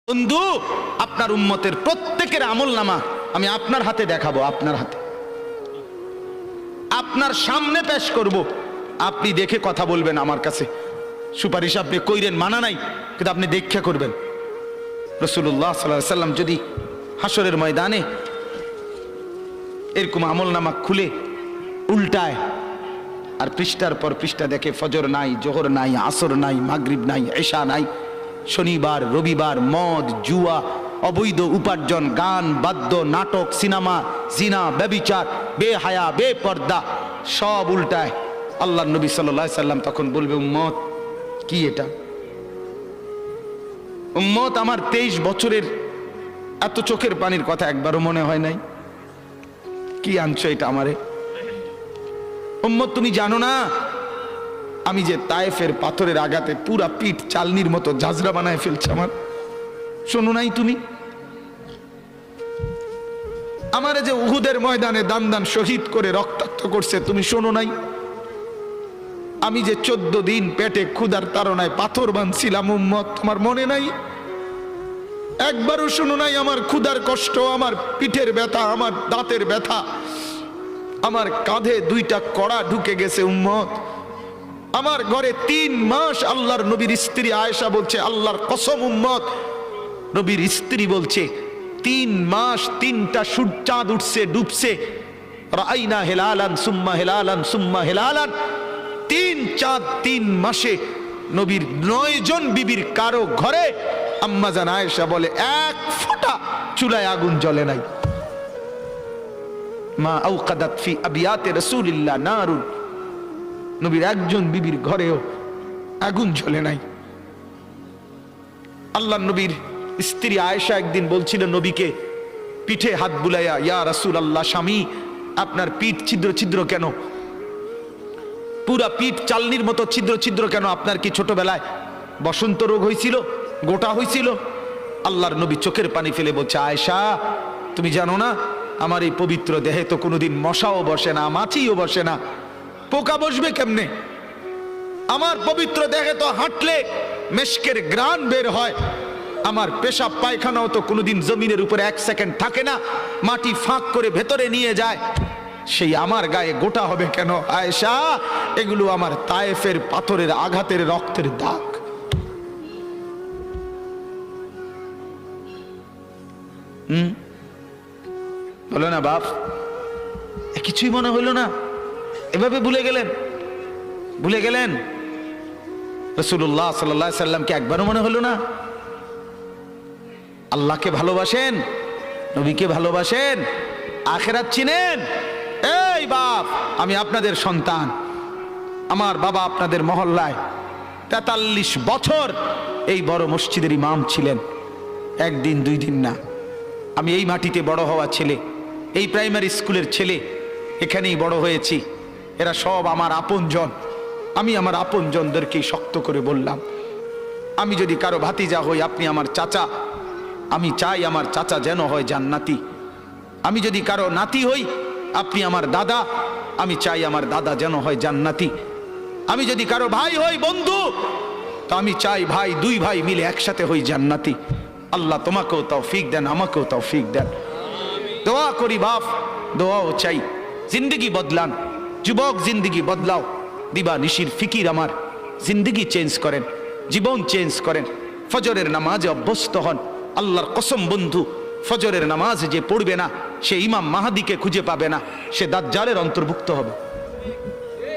বন্ধু, আপনার উম্মতের প্রত্যেকের আমলনামা আমি আপনার হাতে দেখাবো, আপনার হাতে, আপনার সামনে পেশ করব। আপনি দেখে কথা বলবেন। আমার কাছে সুপারিশ আপনি কইরেন, মানা নাই, কিন্তু আপনি দেখে করবেন। রাসূলুল্লাহ সাল্লাল্লাহু আলাইহি সাল্লাম যদি হাসরের ময়দানে এরকম আমলনামা খুলে উল্টায় আর পৃষ্ঠার পর পৃষ্ঠা দেখে ফজর নাই, জোহর নাই, আসর নাই, মাগরিব নাই, এশা নাই, শনিবার রবিবার, মদ জুয়া, অবৈধ উপার্জন, গান বাদ্য, নাটক, সিনেমা, জিনা, ব্যভিচার, বেহায়া, বেপর্দা সব উল্টায়। আল্লাহর নবী সাল্লাল্লাহু আলাইহি সাল্লাম তখন বলবে, উম্মত কি এটা? উম্মত, আমার 23 বছরের এত চোখের পানির কথা একবারও মনে হয় নাই? কি আনছো এটা আমারে? উম্মত, তুমি জানো না আমি যে তায়েফের পাথরের আঘাতে পুরা পিঠ চালনির মতো ঝাঁঝরা বানায় ফেলছে আমার? শোনো নাই তুমি? আমারে যে উহুদের ময়দানে দান দান শহীদ করে রক্তাক্ত করছে, তুমি শোনো নাই? আমি যে 14 দিন পেটে ক্ষুধার তাড়নায় পাথর বাঁধছিলাম, উম্মত, তোমার মনে নাই? একবারও শোনো নাই আমার ক্ষুধার কষ্ট, আমার পিঠের ব্যথা, আমার দাঁতের ব্যথা, আমার কাঁধে 2টা কড়া ঢুকে গেছে? উম্মত, আমার ঘরে 3 মাস আল্লাহর নবীর স্ত্রী আয়েশা বলছে, আল্লাহর কসম উম্মত, নবীর স্ত্রী বলছে 3 মাস 3টা চাঁদ উঠছে ডুবছে, রাআইনা হিলালান সুম্মা হিলালান সুম্মা হিলালান, 3 চাঁদ 3 মাসে নবীর 9 জন বিবির কারো ঘরে আম্মা জান আয়েশা বলে 1 ফোঁটা চুলায় আগুন জ্বলে নাই। মা আওকাদাত ফি আবিয়াতে রাসূলিল্লাহ নারুন, নবীর একজন বিবির ঘরেও আগুন জ্বলে নাই। আল্লাহর নবীর স্ত্রী আয়েশা একদিন বলছিল নবীকে পিঠে হাত বুলাইয়া, ইয়া রাসূলুল্লাহ, স্বামী আপনার পিঠ ছিদ্র ছিদ্র কেন? পুরা পিঠ চালনির মতো ছিদ্র ছিদ্র কেন? আপনার কি ছোটবেলায় বসন্ত রোগ হয়েছিল, গোটা হয়েছিল? আল্লাহর নবী চোখের পানি ফেলে বলছে, আয়েশা তুমি জানো না আমার এই পবিত্র দেহে তো কোনোদিন মশাও বসে না, মাছিও বসে না, পোকা বসবে কেমনে? আমার পবিত্র দেহে তো হাঁটলে মেশকের ঘ্রাণ বের হয়, আমার পেশাব পায়খানাও তো কোনোদিন জমিনের উপরে 1 সেকেন্ড থাকে না, মাটি ফাঁক করে ভেতরে নিয়ে যায়, সেই আমার গায়ে গোটা হবে কেন? আয়েশা, এগুলো আমার তায়েফের পাথরের আঘাতের রক্তের দাগ। বলো না বাপ, কিছুই মনে হইল না? এভাবে ভুলে গেলেন, ভুলে গেলেন? রাসূলুল্লাহ সাল্লাল্লাহু আলাইহি সাল্লামকে একবারও মনে হলো না? আল্লাহকে ভালোবাসেন, নবীকে ভালোবাসেন, আখিরাত চিনেন? এই বাপ, আমি আপনাদের সন্তান, আমার বাবা আপনাদের মহল্লায় 43 বছর এই বড় মসজিদের ইমাম ছিলেন, 1 দিন 2 দিন না। আমি এই মাটিতে বড় হওয়া ছেলে, এই প্রাইমারি স্কুলের ছেলে, এখানেই বড় হয়েছি। এরা সব আমার আপনজন। আমি আমার আপনজনদেরকেই শক্ত করে বললাম, আমি যদি কারো ভাতিজা হই, আপনি আমার চাচা, আমি চাই আমার চাচা যেন হয় জান্নাতি। আমি যদি কারো নাতি হই, আপনি আমার দাদা, আমি চাই আমার দাদা যেন হয় জান্নাতি। আমি যদি কারো ভাই হই, বন্ধু, তো আমি চাই ভাই 2 ভাই মিলে একসাথে হই জান্নাতি। আল্লাহ তোমাকেও তৌফিক দেন, আমাকেও তৌফিক দেন। দোয়া করি বাপ, দোয়াও চাই। জিন্দগি বদলান যুবক, জিন্দগি বদলাও। দিবা নিশির ফিকির আমার, জিন্দগি চেঞ্জ করেন, জীবন চেঞ্জ করেন। ফজরের নামাজে অভ্যস্ত হন। আল্লাহর কসম বন্ধু, ফজরের নামাজ যে পড়বে না, সে ইমাম মাহাদিকে খুঁজে পাবে না, সে দাজ্জালের অন্তর্ভুক্ত হবে।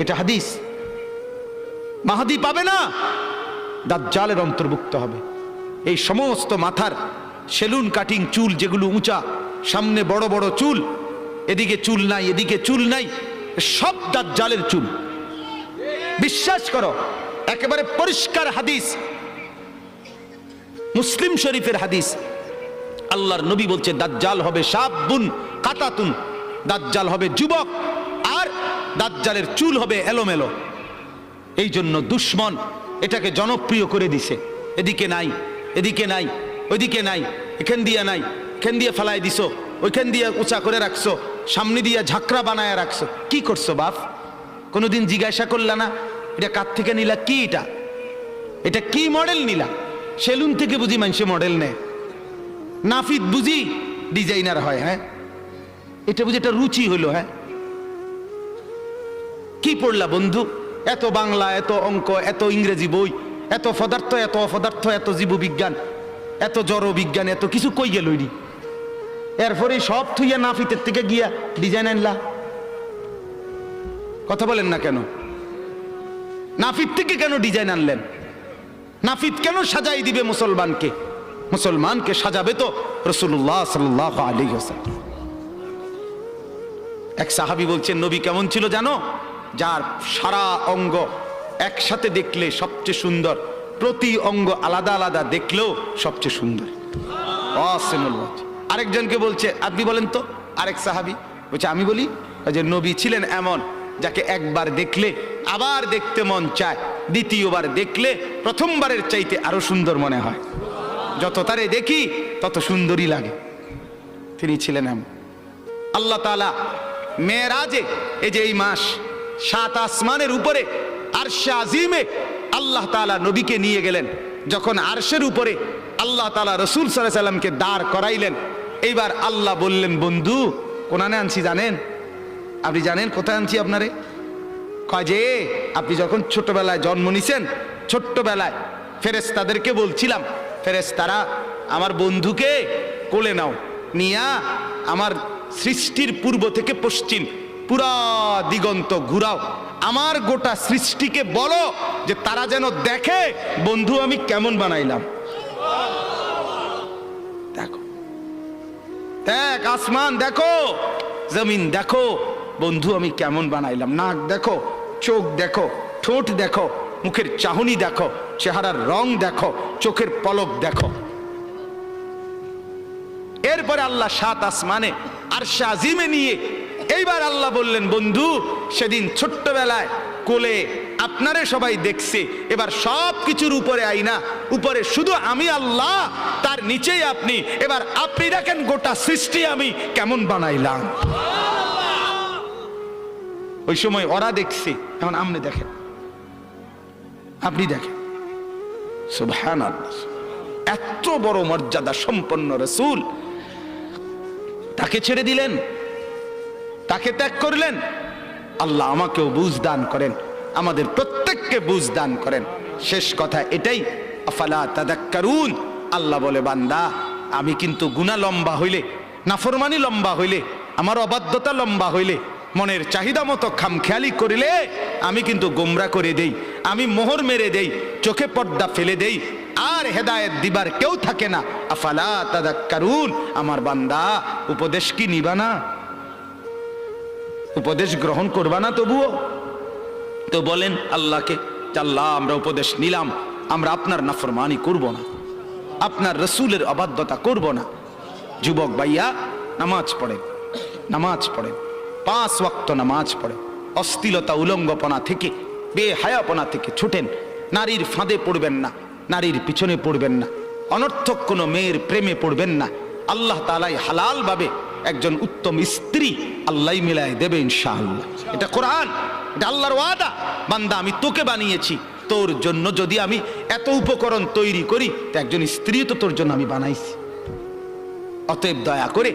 এটা হাদিস। মাহাদি পাবে না, দাজ্জালের অন্তর্ভুক্ত হবে। এই সমস্ত মাথার সেলুন কাটিং চুল, যেগুলো উঁচা, সামনে বড় বড় চুল, এদিকে চুল নাই, এদিকে চুল নাই, সব দাজ্জালের চুল। বিশ্বাস করো, একেবারে পরিষ্কার হাদিস, মুসলিম শরীফের হাদিস। আল্লাহর নবী বলছে দাজ্জাল হবে শাবুন কাতাতুন, দাজ্জাল হবে যুবক, আর দাজ্জালের চুল হবে এলোমেলো। এই জন্য দুশ্মন এটাকে জনপ্রিয় করে দিছে। এদিকে নাই, এদিকে নাই, ওইদিকে নাই, এখান দিয়ে নাই, এখান দিয়ে ফেলাই দিছো, ওইখান দিয়ে উঁচা করে রাখছো, সামনে দিয়ে ঝাঁকড়া বানায় রাখছো। কি করছো বাপ? কোনোদিন জিজ্ঞাসা করলা না এটা কার থেকে নিলা? কি এটা? এটা কি মডেল নিলা? সেলুন থেকে বুঝি মানুষে মডেল নেয়। নাফিদ বুঝি ডিজাইনার হয়? হ্যাঁ, এটা বুঝি এটা রুচি হলো? হ্যাঁ, কি পড়লা বন্ধু? এত বাংলা, এত অঙ্ক, এত ইংরেজি বই, এত পদার্থ, এত অপদার্থ, এত জীববিজ্ঞান, এত জড় বিজ্ঞান, এত কিছু কই গেল? এরপরে সব থুইয়া নাফিতের থেকে গিয়া ডিজাইন আনলা। কথা বলেন না কেন? নাফিদ থেকে কেন ডিজাইন আনলেন? নাফিদ কেন সাজাই দিবে মুসলমানকে? মুসলমানকে সাজাবে তো রাসূলুল্লাহ সাল্লাল্লাহু আলাইহি ওয়াসাল্লাম। এক সাহাবী বলছেন, নবী কেমন ছিল জানো? যার সারা অঙ্গ একসাথে দেখলে সবচেয়ে সুন্দর, প্রতি অঙ্গ আলাদা আলাদা দেখলেও সবচেয়ে সুন্দর। আরেকজনকে বলছে, আপনি বলেন তো। আরেক সাহাবী বলছে, আমি বলি যে নবী ছিলেন এমন যাকে একবার দেখলে আবার দেখতে মন চায়, দ্বিতীয়বার দেখলে প্রথমবারের চাইতে আরো সুন্দর মনে হয়। যত তারে দেখি তত সুন্দরই লাগে। তিনি ছিলেন এমন। আল্লাহ তাআলা মেরাজে, এই যে এই মাস, 7 আসমানের উপরে আরশে আজিমে আল্লাহ তাআলা নবীকে নিয়ে গেলেন। যখন আরশের উপরে আল্লাহ তাআলা রাসূল সাল্লাল্লাহু আলাইহি সাল্লামকে দাঁড় করাইলেন, এইবার আল্লাহ বললেন, বন্ধু কোনানে আনছি জানেন? আপনি জানেন কোথায় আনছি আপনারে? কয় যে আপনি যখন ছোটবেলায় জন্ম নিছেন, ছোট্টবেলায় ফেরেশতাদেরকে বলছিলাম, ফেরেশতারা আমার বন্ধুকে কোলে নাও, নিয়া আমার সৃষ্টির পূর্ব থেকে পশ্চিম পুরা দিগন্ত ঘুরাও, আমার গোটা সৃষ্টিকে বলো যে তারা যেন দেখে বন্ধু আমি কেমন বানাইলাম। দেখো, দেখ আসমান দেখো, জমিন দেখো, বন্ধু আমি কেমন বানাইলাম। নাক দেখো, চোখ দেখো, ঠোঁট দেখো, মুখের চাহনি দেখো, চেহারার রং দেখো, চোখের পলক দেখো। এরপরে আল্লাহ 7 আসমানে আরশে আজিমে নিয়ে এইবার আল্লাহ বললেন, বন্ধু সেদিন ছোট্টবেলায় কোলে আপনারে সবাই দেখছে, এবার সব কিছুর উপরে আইনা, উপরে শুধু আমি আল্লাহ, তার নিচেই আপনি। এবার আপনি দেখেন গোটা সৃষ্টি আমি কেমন বানাইলাম। ওই সময় ওরা দেখছে, এখন আপনি দেখেন, আপনি দেখেন। সুবহানাল্লাহ, এত বড় মর্যাদা সম্পন্ন রাসূল, তাকে ছেড়ে দিলেন, তাকে ত্যাগ করলেন। আল্লাহ আমাকেও বুঝ দান করেন, আমাদের প্রত্যেককে বুঝ দান করেন। শেষ কথা এটাই, আফালা তাদাক্কারুন। আল্লাহ বলে, বান্দা আমি কিন্তু গুনাহ লম্বা হইলে, নাফরমানি লম্বা হইলে, আমার অবাধ্যতা লম্বা হইলে, মনের চাহিদা মতো খামখেয়ালি করিলে আমি কিন্তু গোমরা করে দেই, আমি মোহর মেরে দেই, চোখে পর্দা ফেলে দেই, আর হেদায়েত দিবার কেউ থাকে না। আফালা তাদাক্কারুন। আমার বান্দা উপদেশ কি নিবা না? উপদেশ গ্রহণ করবা না? তবুও তো বলেন আল্লাহকে, আল্লাহ আমরা উপদেশ নিলাম, আমরা আপনার নাফরমানি করব না, আপনার রাসূলের অবাধ্যতা করব না। যুবক ভাইয়া, নামাজ পড়েন, নামাজ পড়েন, 5 ওয়াক্ত নামাজ পড়েন, অশ্লীলতা উলঙ্গপনা থেকে, বেহায়াপনা থেকে ছুটেন, নারীর ফাঁদে পড়বেন না, নারীর পিছনে পড়বেন না, অনর্থক কোনো মেয়ের প্রেমে পড়বেন না। আল্লাহ তাআলাই হালাল ভাবে একজন উত্তম স্ত্রী আল্লাহ মিলায় দেবে ইনশাআল্লাহ। এটা কোরআন, এটা আল্লাহর ওয়াদা। বান্দা আমি তোকে বানিয়েছি, তোর জন্য যদি আমি এত উপকরণ তৈরি করি, তো একজন স্ত্রী তো তোর জন্য আমি বানাইছি। অতএব দয়া করে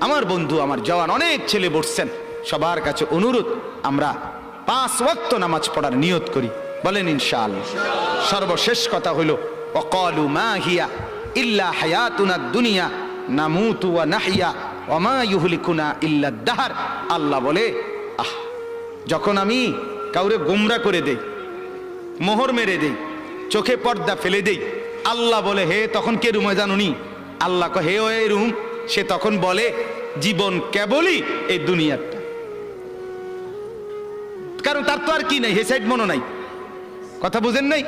আমার বন্ধু, আমার জওয়ান অনেক ছেলে বসছেন, সবার কাছে অনুরোধ, আমরা 5 ওয়াক্ত নামাজ পড়ার নিয়ত করি, বলেন ইনশাআল্লাহ। সর্বশেষ কথা হলো, ওয়াকালু মা হিয়া ইল্লা হায়াতুনাদ দুনিয়া নামুতু ওয়া নাহইয়া ওয়া মা ইউহলিকুনা ইল্লা দাহর। আল্লাহ বলে, যখন আমি কাউরে গোমরা করে দেই, মোহর মেরে দেই, চোখে পর্দা ফেলে দেই, আল্লাহ বলে, হে তখন কে রুমে জানুনি? আল্লাহ হে ওই রুম। সে তখন বলে, জীবন কেবলই এই দুনিয়াটা, কারণ তার তো আর কি নাই, হে সাইড মনো নাই। কথা বুঝেন নাই?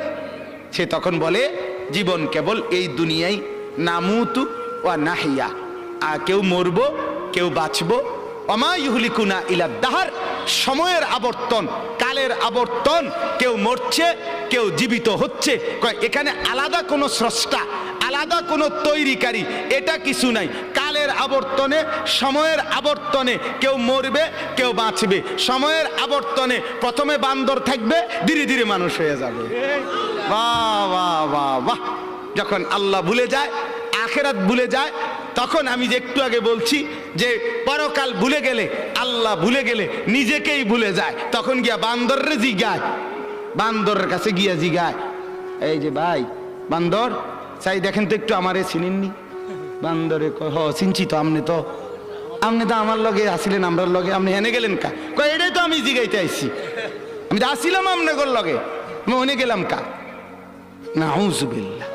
সে তখন বলে, জীবন কেবল এই দুনিয়ায়, নামুতু ওয়া নাহিয়া, কেউ মরবো কেউ বাঁচবো, ওমা ইউহলিকুনা ইলা দাহর, সময়ের আবর্তন, কালের আবর্তন, কেউ মরছে কেউ জীবিত হচ্ছে। এখানে আলাদা কোনো স্রষ্টা, আলাদা কোনো তৈরিকারী, এটা কিছু নাই। কালের আবর্তনে, সময়ের আবর্তনে কেউ মরবে কেউ বাঁচবে। সময়ের আবর্তনে প্রথমে বান্দর থাকবে, ধীরে ধীরে মানুষ হয়ে যাবে। বাহ বাহ বাহ বাহ। যখন আল্লাহ ভুলে যায়, আখেরাত ভুলে যায়, তখন আমি যে একটু আগে বলছি যে পরকাল ভুলে গেলে, আল্লাহ ভুলে গেলে নিজেকেই ভুলে যায়, তখন গিয়া বান্দরের জিগায়, বান্দরের কাছে গিয়া জিগায়, এই যে ভাই বান্দর চাই দেখেন তো একটু আমারে চিনেননি? বান্দরে কয়, হ চিনছি তো, আপনি তো আমার লগে আসিলেন, আমরার লগে, আপনি এনে গেলেন কা? কয় এটাই তো আমি জিগাইতে আইছি, আমি তো আসিলাম আপনার লগে, আমি ওনে গেলাম কা? নাউজুবিল্লাহ,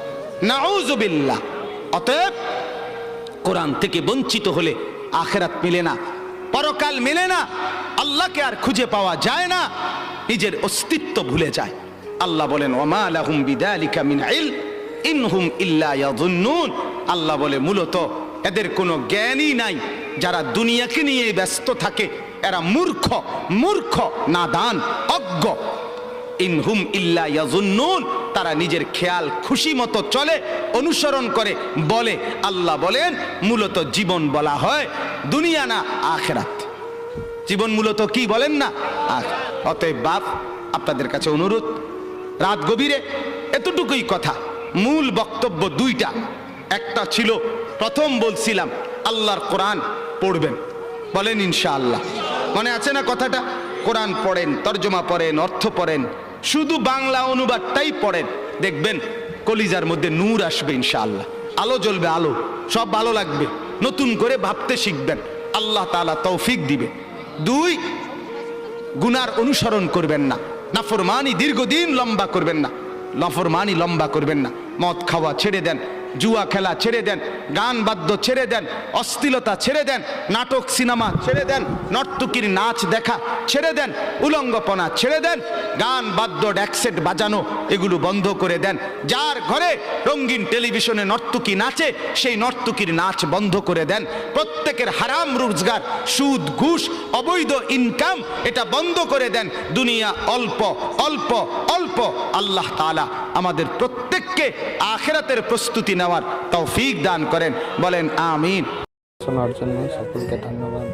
নাউজুবিল্লাহ। অতএব কোরআন থেকে বঞ্চিত হলে আখিরাত মিলে না, পরকাল মিলে না, আল্লাহকে আর খুঁজে পাওয়া যায় না, নিজের অস্তিত্ব ভুলে যায়। আল্লাহ বলেন ওমা লাহুম বিযালিকা মিন ইলম ইনহুম ইল্লা ইয়াযুন্নুন। আল্লাহ বলে মূলত এদের কোনো জ্ঞানই নাই, যারা দুনিয়াকে নিয়ে ব্যস্ত থাকে এরা মূর্খ, মূর্খ, নাদান, অজ্ঞ। ইনহুম ইল্লা ইয়াযুন্নুন, তারা নিজের খেয়াল খুশি মতো চলে, অনুসরণ করে, বলে। আল্লাহ বলেন মূলত জীবন বলা হয় দুনিয়া না আখিরাত। জীবন মূলত কি বলেন না? অতএব বাপ, আপনাদের কাছে অনুরোধ, রাত গভীরে এতটুকুই কথা। মূল বক্তব্য দুইটা। একটা ছিল, প্রথম বলছিলাম আল্লাহর কোরআন পড়বেন, বলেন ইনশাআল্লাহ। মনে আছে না কথাটা? কোরআন পড়েন, তর্জমা পড়েন, অর্থ পড়েন, শুধু বাংলা অনুবাদটাই পড়েন, দেখবেন কলিজার মধ্যে নূর আসবে ইনশাআল্লাহ, আলো জ্বলবে, আলো, সব ভালো লাগবে, নতুন করে ভাবতে শিখবেন, আল্লাহ তাআলা তৌফিক দিবে। দুই, গুনার অনুসরণ করবেন না, নাফরমানি দীর্ঘদিন লম্বা করবেন না, নাফরমানি লম্বা করবেন না, মদ খাওয়া ছেড়ে দেন, জুয়া খেলা ছেড়ে দেন, গান বাদ্য ছেড়ে দেন, অশ্লীলতা ছেড়ে দেন, নাটক সিনেমা ছেড়ে দেন, নর্তকীর নাচ দেখা ছেড়ে দেন, উলঙ্গপনা ছেড়ে দেন, গান বাদ্য ড্যাকসেট বাজানো এগুলো বন্ধ করে দেন। যার ঘরে রঙিন টেলিভিশনে নর্তকী নাচে সেই নর্তকীর নাচ বন্ধ করে দেন। প্রত্যেকের হারাম রোজগার, সুদ, ঘুষ, অবৈধ ইনকাম এটা বন্ধ করে দেন। দুনিয়া অল্প অল্প অল্প। আল্লাহ তাআলা আমাদের প্রত্যেককে আখিরাতের প্রস্তুতি নেওয়ার তৌফিক দান করেন, বলেন আমিন। শোনার জন্য সকলকে ধন্যবাদ।